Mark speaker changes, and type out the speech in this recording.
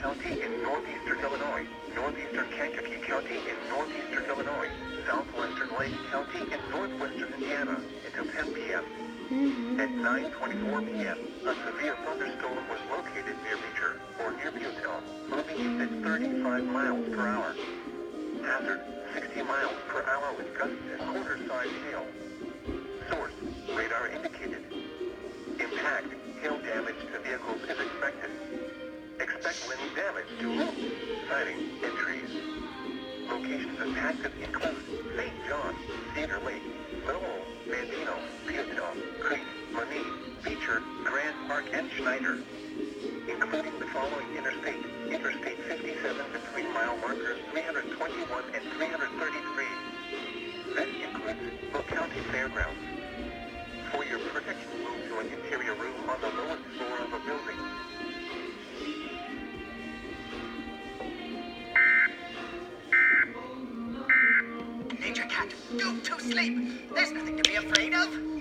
Speaker 1: County in northeastern Illinois, northeastern Kankakee County in northeastern Illinois, southwestern Lake County in northwestern Indiana until 10 p.m. At 9:24 p.m., a severe thunderstorm was located near Beecher, or near Butel, moving east at 35 miles per hour. Hazard, 60 miles per hour with gusts and quarter-size hail. Source, radar indicated. Impact, hail damage to vehicles is expected. Expect wind damage to roofs, siding, and trees. Locations impacted include St. John, Cedar Lake, Lowell, Bandino, Butel, Crete, Monee, Beecher, Grand Park, and Schneider. Including the following interstate, Interstate 57 between mile markers 321 and 333. This includes Will County Fairgrounds. For your protection, move to an interior room on the lowest floor of a building.
Speaker 2: Major Cat, go to sleep. There's nothing to be afraid of.